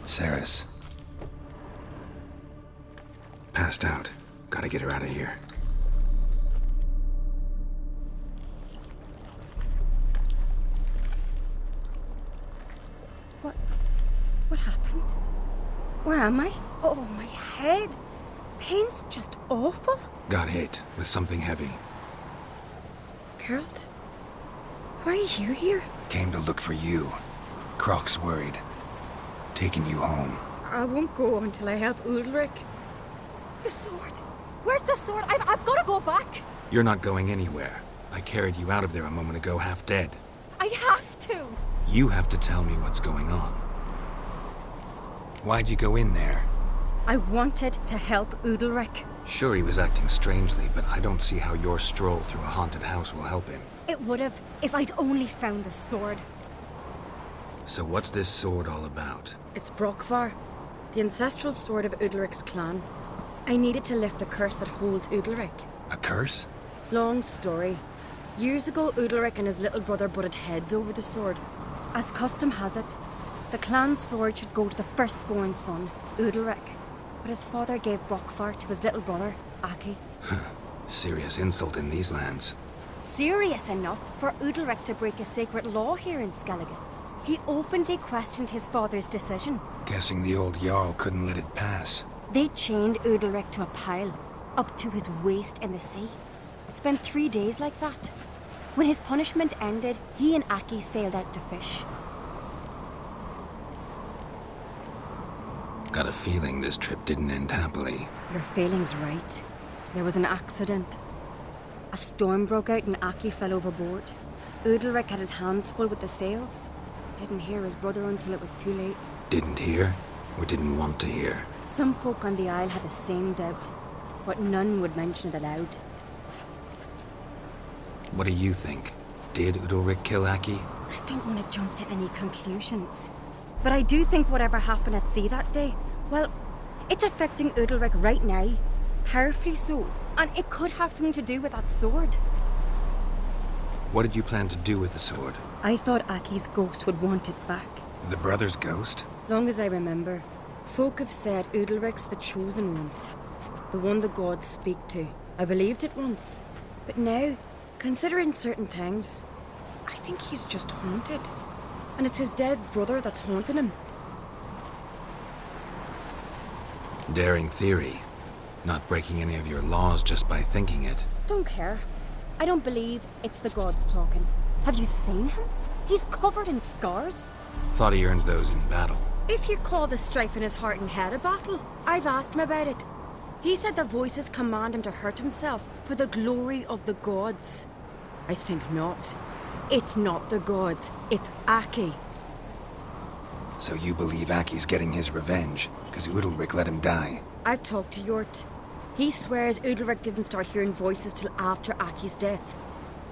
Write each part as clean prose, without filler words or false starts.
Cerys. Passed out. Gotta get her out of here. What happened? Where am I? Oh, my head. Pain's just awful. Got hit with something heavy. Geralt? Why are you here? Came to look for you. Croc's worried. Taking you home. I won't go until I help Udalryk. The sword! Where's the sword? I've got to go back! You're not going anywhere. I carried you out of there a moment ago half dead. I have to! You have to tell me what's going on. Why'd you go in there? I wanted to help Udalryk. Sure, he was acting strangely, but I don't see how your stroll through a haunted house will help him. It would have if I'd only found the sword. So what's this sword all about? It's Brokvar, the ancestral sword of Udalryk's clan. I needed to lift the curse that holds Udalryk. A curse? Long story. Years ago, Udalryk and his little brother butted heads over the sword. As custom has it, the clan's sword should go to the firstborn son, Udalryk. But his father gave Brokvar to his little brother, Aki. Serious insult in these lands. Serious enough for Udalryk to break a sacred law here in Skellige. He openly questioned his father's decision. Guessing the old Jarl couldn't let it pass. They chained Udalryk to a pile, up to his waist in the sea. Spent 3 days like that. When his punishment ended, he and Aki sailed out to fish. Got a feeling this trip didn't end happily. Your feeling's right. There was an accident. A storm broke out and Aki fell overboard. Udalryk had his hands full with the sails. Didn't hear his brother until it was too late. Didn't hear? Or didn't want to hear? Some folk on the Isle had the same doubt, but none would mention it aloud. What do you think? Did Udalryk kill Aki? I don't want to jump to any conclusions. But I do think whatever happened at sea that day, well, it's affecting Udalryk right now. Powerfully so. And it could have something to do with that sword. What did you plan to do with the sword? I thought Aki's ghost would want it back. The brother's ghost? Long as I remember, folk have said Udalryk's the chosen one. The one the gods speak to. I believed it once. But now, considering certain things, I think he's just haunted. And it's his dead brother that's haunting him. Daring theory. Not breaking any of your laws just by thinking it. Don't care. I don't believe it's the gods talking. Have you seen him? He's covered in scars. Thought he earned those in battle. If you call the strife in his heart and head a battle, I've asked him about it. He said the voices command him to hurt himself for the glory of the gods. I think not. It's not the gods, it's Aki. So you believe Aki's getting his revenge, because Udalryk let him die? I've talked to Yort. He swears Udalryk didn't start hearing voices till after Aki's death.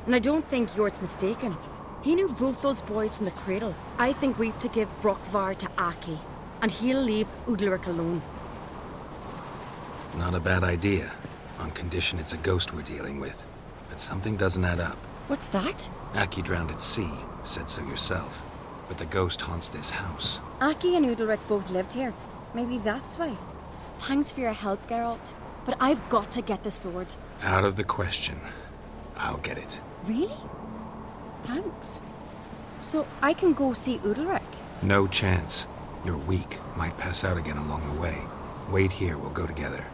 And I don't think Yort's mistaken. He knew both those boys from the cradle. I think we've to give Brokvar to Aki, and he'll leave Udalryk alone. Not a bad idea, on condition it's a ghost we're dealing with. But something doesn't add up. What's that? Aki drowned at sea, said so yourself. But the ghost haunts this house. Aki and Udalryk both lived here. Maybe that's why. Thanks for your help, Geralt. But I've got to get the sword. Out of the question. I'll get it. Really? Thanks. So I can go see Udalryk? No chance. You're weak. Might pass out again along the way. Wait here, we'll go together.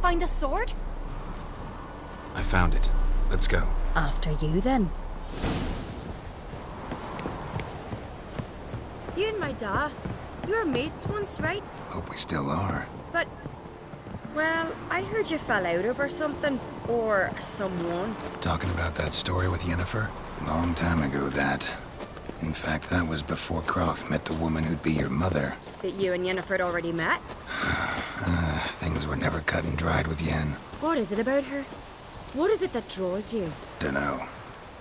find the sword? I found it. Let's go. After you, then. You and my da, you were mates once, right? Hope we still are. But, well, I heard you fell out over something. Or someone. Talking about that story with Yennefer? Long time ago, that. In fact, that was before Croc met the woman who'd be your mother. But you and Yennefer had already met? Things were never cut and dried with Yen. What is it about her? What is it that draws you? Dunno.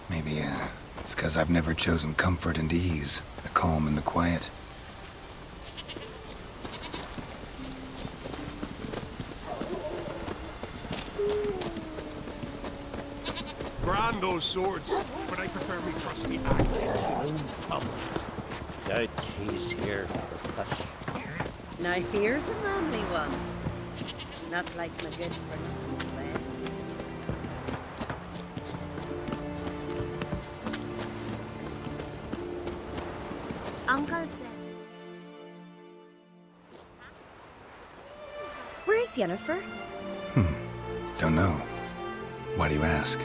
Maybe, it's 'cause I've never chosen comfort and ease. The calm and the quiet. Grand those swords, but I prefer me trusty axe. Doubt he's here for fish. Now here's a manly one. Not like my good for nothing sweat. Uncle said. Where's Yennefer? Don't know. Why do you ask?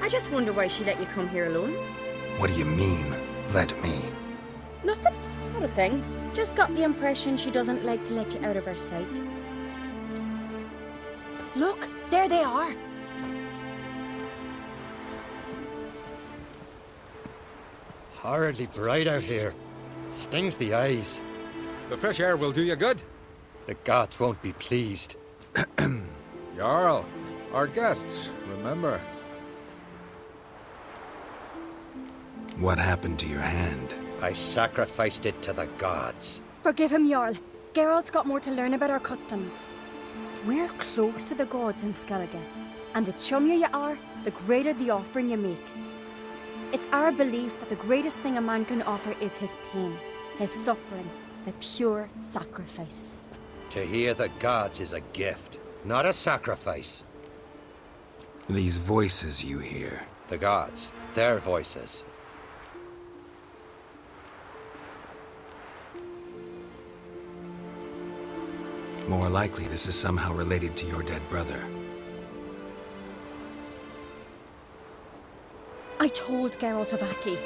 I just wonder why she let you come here alone. What do you mean, let me? Nothing. Not a thing. Just got the impression she doesn't like to let you out of her sight. Look, there they are. Horridly bright out here. Stings the eyes. The fresh air will do you good. The gods won't be pleased. Jarl, our guests, remember. What happened to your hand? I sacrificed it to the gods. Forgive him, Jarl. Geralt's got more to learn about our customs. We're close to the gods in Skellige, and the chummier you are, the greater the offering you make. It's our belief that the greatest thing a man can offer is his pain, his suffering, the pure sacrifice. To hear the gods is a gift, not a sacrifice. These voices you hear. The gods, their voices. More likely, this is somehow related to your dead brother. I told Geralt of Aki.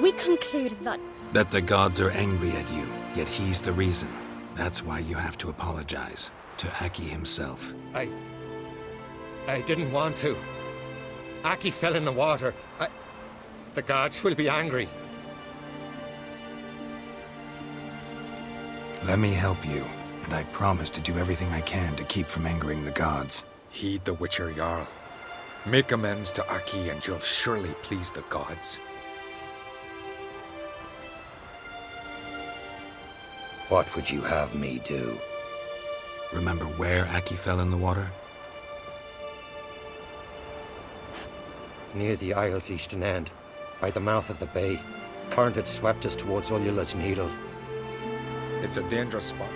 We concluded that That the gods are angry at you, yet he's the reason. That's why you have to apologize. To Aki himself. I didn't want to. Aki fell in the water. The gods will be angry. Let me help you, and I promise to do everything I can to keep from angering the gods. Heed the Witcher Jarl. Make amends to Aki and you'll surely please the gods. What would you have me do? Remember where Aki fell in the water? Near the Isle's eastern end, by the mouth of the bay. Current had swept us towards Ullula's Needle. It's a dangerous spot.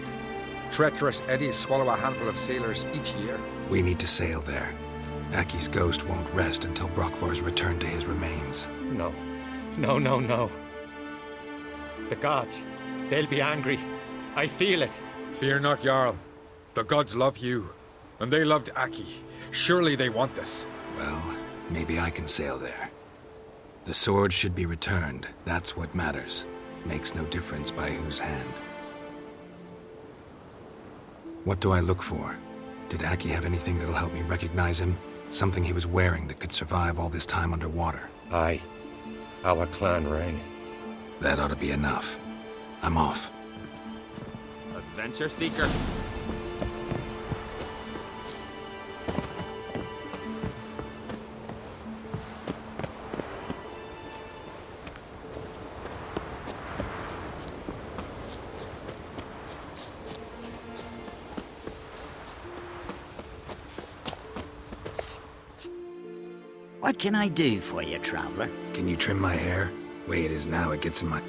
Treacherous eddies swallow a handful of sailors each year. We need to sail there. Aki's ghost won't rest until Brokvar's returned to his remains. No. No, no, no. The gods, they'll be angry. I feel it. Fear not, Jarl. The gods love you, and they loved Aki. Surely they want this. Well, maybe I can sail there. The sword should be returned. That's what matters. Makes no difference by whose hand. What do I look for? Did Aki have anything that'll help me recognize him? Something he was wearing that could survive all this time underwater? Aye. Our clan ring. That ought to be enough. I'm off. Adventure seeker. What can I do for you, traveler? Can you trim my hair? Way it is now, it gets in my...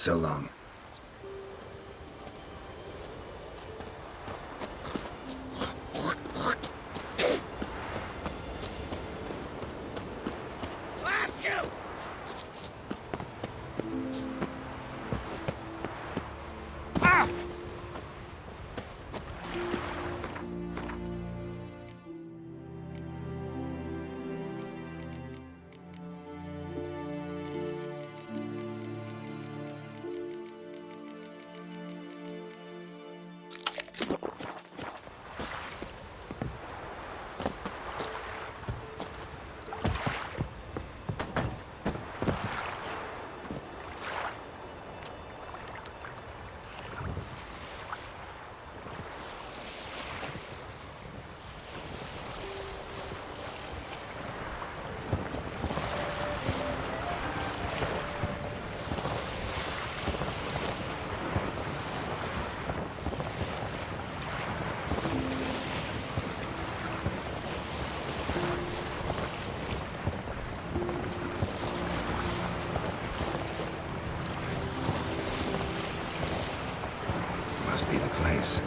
So long. Must be the place.